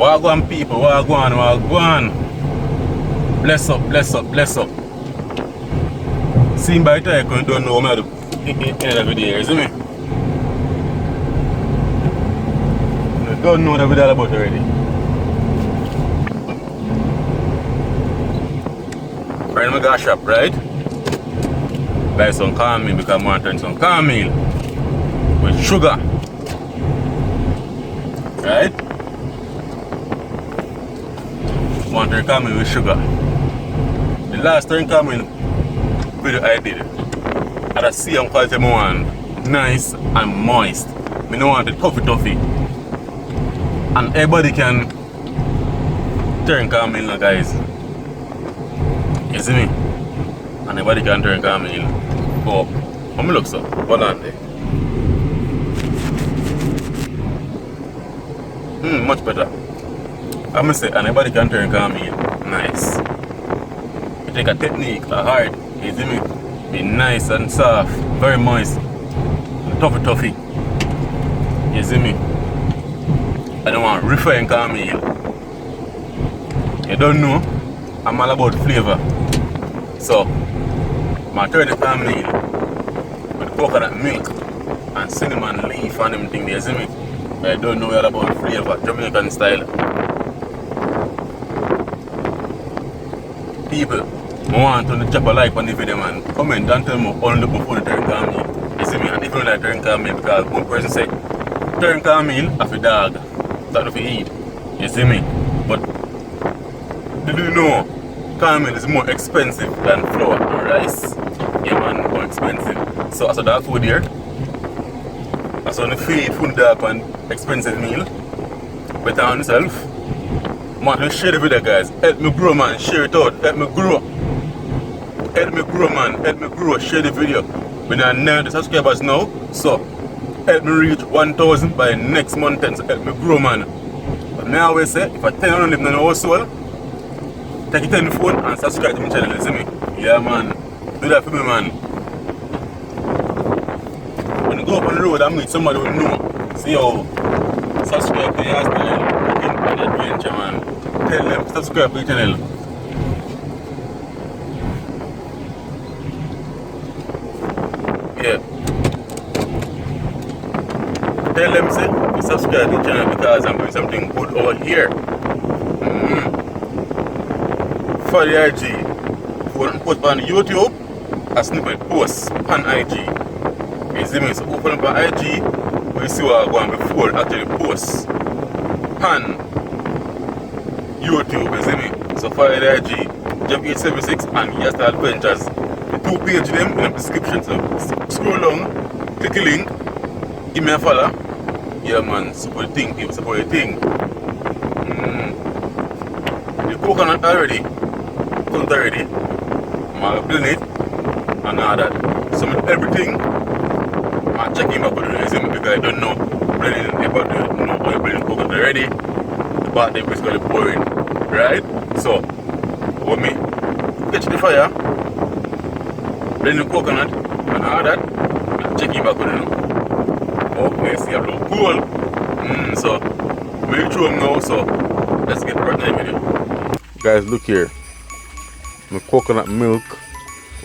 Wagwan people, wagwan, wagwan. Bless up, bless up, bless up. Seen by the time you don't know what I'm doing every day, you see me? You don't know what I'm about already. Right in my gas shop, right? Buy some cornmeal because I want to turn some cornmeal with sugar. Right? I want to turn cornmeal with sugar. The last turn cornmeal video I did, I had a same quality I want, nice and moist. I don't want it toughy. And everybody can turn cornmeal now, guys. You see me? And everybody can turn cornmeal. But how me look so? Hold on there. Much better. I'm gonna say anybody can turn cornmeal. Nice. You take a technique, a hard, you see me? Be nice and soft, very moist, and toughy. You see me? I don't want refined cornmeal. You don't know? I'm all about flavor. So, I turn the cornmeal with coconut milk and cinnamon leaf and them things, you see me? I don't know all about flavor, Jamaican style. People, I want to drop a like on the video, man. Comment and tell me how you look before the turn cornmeal. You see me? And if you don't like turn cornmeal, because one person said, turn cornmeal of a dog, that's what you eat. You see me? But, did you know, cornmeal is more expensive than flour and rice? Yeah, man, more expensive. So, as a dog food here, as on the feed food dog and expensive meal, better on yourself. Man, let's share the video, guys. Help me grow, man. Share it out. Help me grow. Help me grow, man. Help me grow. Share the video. We are 90 subscribers now. So, help me reach 1,000 by next month. So, help me grow, man. But me always say, if I tell you to live in the household, take it on the phone and subscribe to my channel. You see me? Yeah, man. Do that for me, man. When you go up on the road and meet somebody who know, see how subscribe to your channel. Adventure, man. Tell them subscribe to the channel. Yeah. Tell them say subscribe to the channel because I'm doing something good over here. For the IG, put on YouTube, a snippet post on IG. You see me? So open up on IG, we see what I'm going before actually post on YouTube, you see me? So follow the IG, Jump876 and Yes Adventures. The 2 pages them in the description. So scroll down, click the link, give me a follow. Yeah, man, support the thing, people, support the thing. The coconut already, I'm gonna blend it and all that. So everything, I'm checking back with the resume because I don't know blending about the blending coconut already. But they basically boring, right? So, when me catch the fire, blend the coconut and all that, and check it back with it. Okay, see, I look cool. So, we through them now, so let's get right in the video. Guys, look here. My coconut milk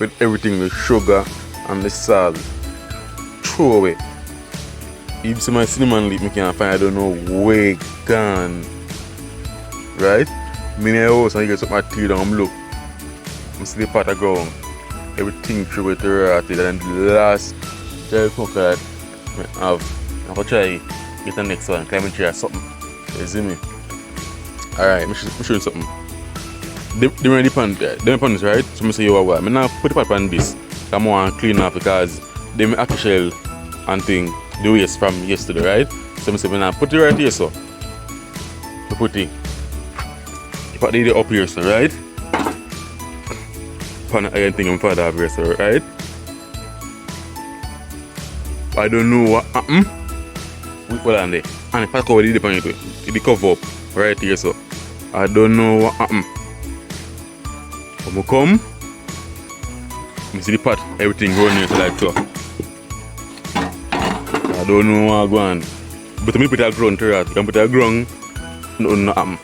with everything, the sugar and the salt. Throw away. If see my cinnamon leaf, I can't find, I don't know where gone. Right? Me in the house and you get something tea down, look. I see the pot of ground. Everything through it rotted and the last dry coconut I have. I'm going to try get the next one. Climb tree or something. You see me? Alright, let me show you something. They run the pan there. They pan this, right? So I say you what? I now put the pot on this. I want to clean up because they make a shell and thing the waste from yesterday, right? So I say I now put it right here so. I put it. Put it up here, so right? Pan iron thing I'm father up here, so right? I don't know what happened. Hold on there. And if I cover the pan it cover up right here, so I don't know what happened. When I come, you see the pot, everything running like so. I don't know what I'm going. But I put a ground to that. I can put a ground nothing not happen.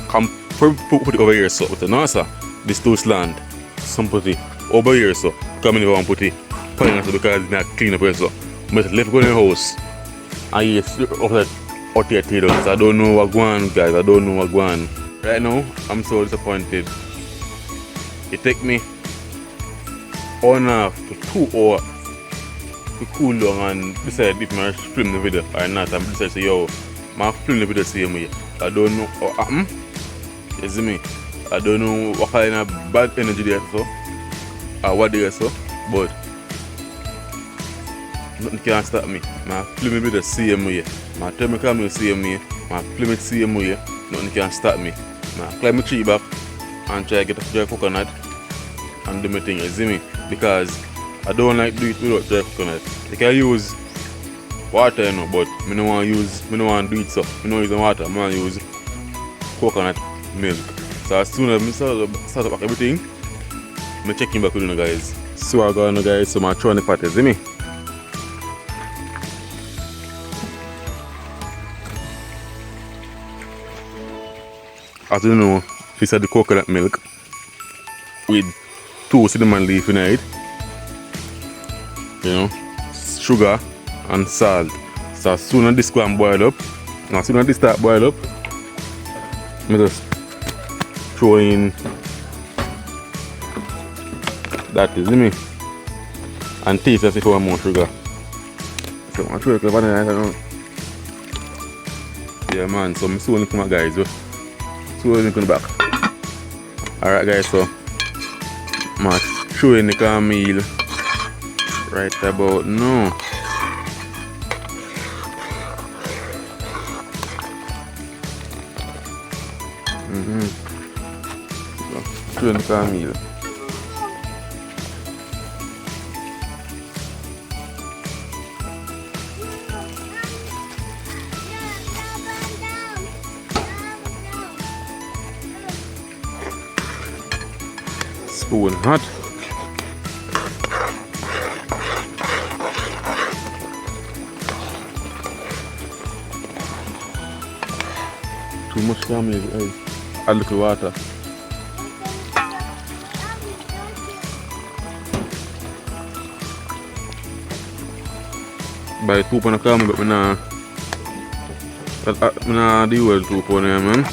Come put it over here so with the NASA. This too slant. Some put it over here so. Come in and put it. Put it because it's not clean up here so. But left go in the house. And yes, over that out here potatoes. I don't know what going on, guys. I don't know what going on. Right now, I'm so disappointed. It take me 1.5 to 2 hours to cool down and decide if I film the video or not. I'm decided to say, yo, I film the video same way. I don't know what happened. You see me? I don't know what kind of bad energy there so or what there so, but nothing can stop me. I film the video same way. I tell my camera same way. I film it same way. Nothing can stop me. I climb my tree back and try to get a dry coconut and do my thing, you see me? Because I don't like to do it without dry coconut. You can use water, you know, but I don't want to do it so. I don't use water, I want to use coconut milk. So as soon as I start up everything, I'm checking back with you guys. So I got you guys, so I'm trying the pot, you see me? As you know, this is the coconut milk with 2 cinnamon leaf in it, you know, sugar and salt. So as soon as this go and boil up, as soon as this start boil up, I just throw in that, is me, and taste as if I want more sugar. So I'm sure the vanilla, I don't know. Yeah man, so I'm soon looking at guys. So we're going back. Alright guys, so I'm showing the cornmeal right about now. So, showing the cornmeal. Spoon hot. Too much cornmeal, add a little water. Buy 2 pounds of cornmeal, but I nah deal with 2 pounds here, man.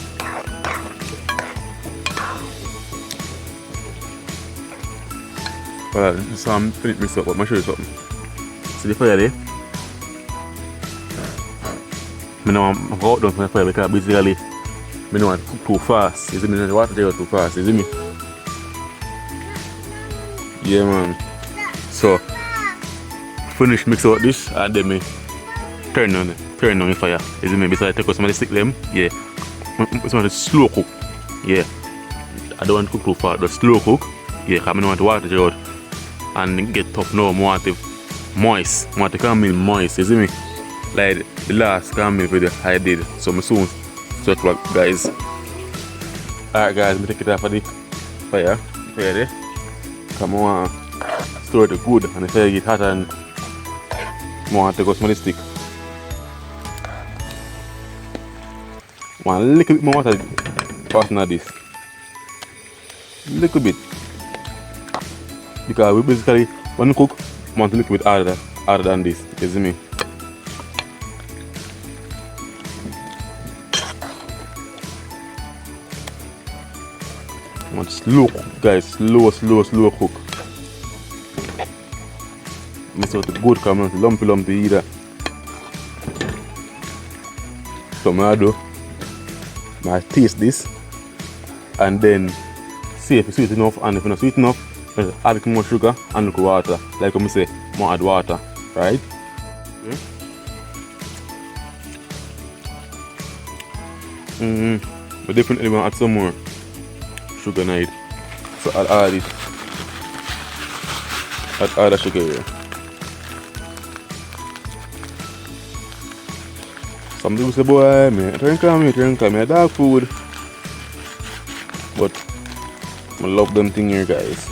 Well, so I'm finished mix up, but I'll show you something. See the fire there? I know I'm out down from the fire because basically I don't want to cook too fast. You see me? The water there too fast, you see me? Yeah man. So finish mix out this and then me turn on the fire. You see me? Besides I take out some of the stick them, yeah. Some of the slow cook. Yeah. I don't want to cook too fast, but slow cook. Yeah, because I don't want the water to out and get tough now. I want it moist. I want the cornmeal moist, you see me? Like the last cornmeal video I did. So I'm soon start vlog guys. Alright guys, I'm take it off of the fire. Fire there. Come on, store it good and the fire get hot and I want to take out some of the stick. Want a little bit more water passing at this. Little bit. Because we basically, when we cook, we want a little bit harder than this, you see me? I want slow cook, guys, slow cook. Mix out the good come lumpy either. So I do, I taste this and then see if it's sweet enough, and if it's not sweet enough, add more sugar and little water. Like I say, more add water, right? But definitely want to add some more sugar in it. So I'll add it. I'll add the sugar here. Some people say, boy, me drink me dog food. But I love them thing here, guys.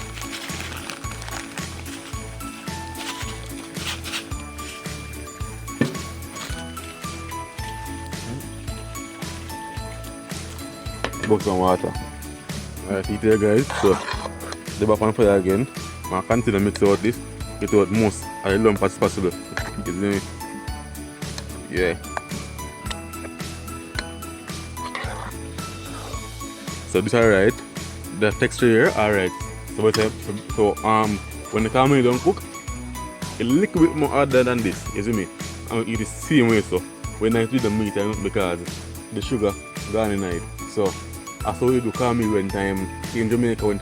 boil some water. Alright, see there guys, so the back on fire again. I continue to mix out this, get out most as lump as possible. You see me? Yeah. So this alright. The texture here alright. So when the caramel don't cook, a little bit more harder than this, you see me? I'm eat the same way so when I do the meat because the sugar gone in it. So I saw you do caramel when time in Jamaica when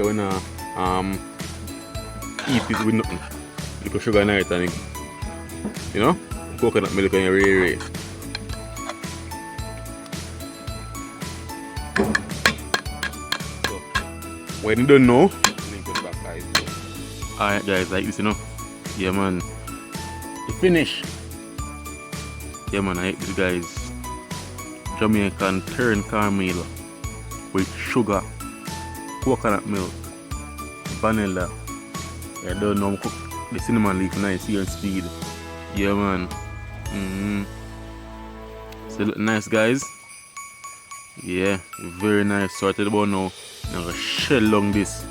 eat it with nothing. Little sugar in it and it, you know, coconut milk and ray. So when you don't know, then get back guys. Alright guys, like this you know. Yeah man. You finish. Yeah man, I hate this guys. Jamaican turn caramel with sugar, coconut milk, vanilla. I don't know, cook the cinnamon leaf nice here on speed. Yeah man. So look nice guys. Yeah, very nice. Sorted about now. I'm gonna shell long this.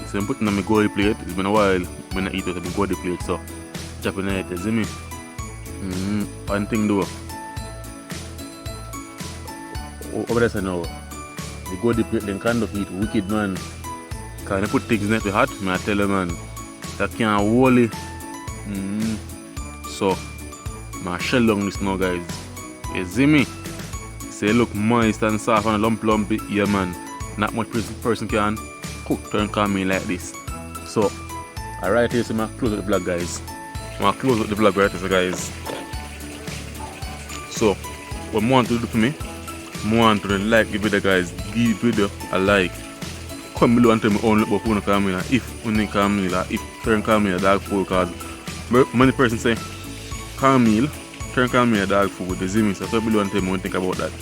So I'm putting on my gold plate. It's been a while when I eat it, I've gold plate, so chopping it, you see me? One thing though. Over there now. The gold plate then kind of eat wicked man. Can I put things in the hot? I tell you man, that can't hold it. So I shell long this now guys. You see me? Say look moist and soft and lumpy. Yeah man. Not much person can cook turn caramel like this. So alright here, so I'm close up the vlog guys. I'm close up the vlog right here guys. So what I want to do for me, I want to like the video guys, give the video a like. Comment below and tell me how you look about caramel, if you need caramel or if turn caramel dog food, because many persons say caramel, turn caramel dog food, you see me? So comment below and tell me what you think about that.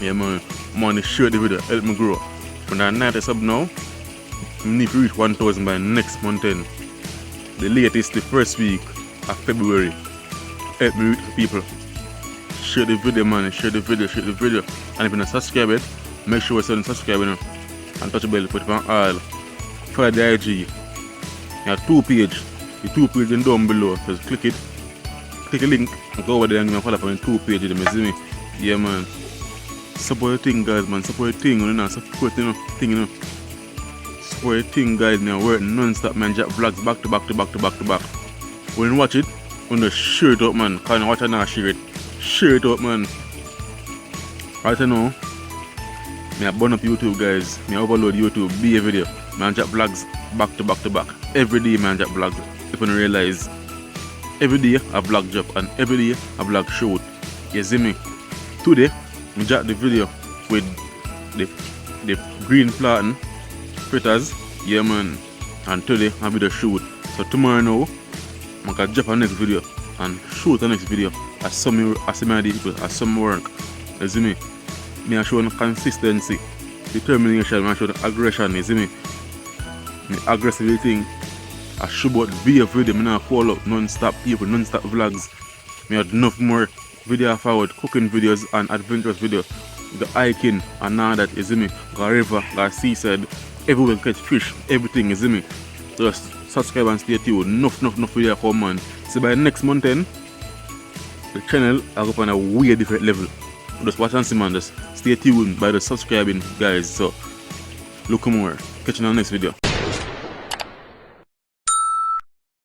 Yeah man, I want to share the video, help me grow. When I'm 90 sub now, I need to reach 1,000 by next month end. The latest, the first week of February. Help me reach people. Share the video man, share the video. And if you're not subscribed, make sure you're subscribed and touch the bell, put it on all. Try the IG. You have 2 pages. The 2 pages down below. Just click it. Click a link and go over there and follow up on the 2 pages. You see me? Yeah man. Support your thing guys man, support your thing, you know, support your thing, you know. Support your thing guys, you know, work non-stop man, drop vlogs back to back. When you watch it, you know, share it up man, can't watch it now, share it up man. Right now, I burn up YouTube guys, I overload YouTube, be a video, man drop vlogs back to back. Every day man drop vlogs, if you don't realize, every day a vlog drop and every day a vlog shoot, you see me? Today, I dropped the video with the green plantain fritters, yeah man, and today I'll be the shoot. So tomorrow now, I can drop a next video and shoot the next video as some people, as some work. You see me? I show consistency, determination, I show the aggression, you see me? The aggressive thing, I show about video I not follow up non-stop people, non-stop vlogs. I have enough more video forward, cooking videos and adventurous videos, the hiking and all that, you see me? Got river, got seaside, everywhere catch fish, everything, you see me? Just subscribe and stay tuned, enough video come man. So by next month end, the channel will go on a way different level. Just watch and see man, just stay tuned by the subscribing guys. So look more, catch you in the next video.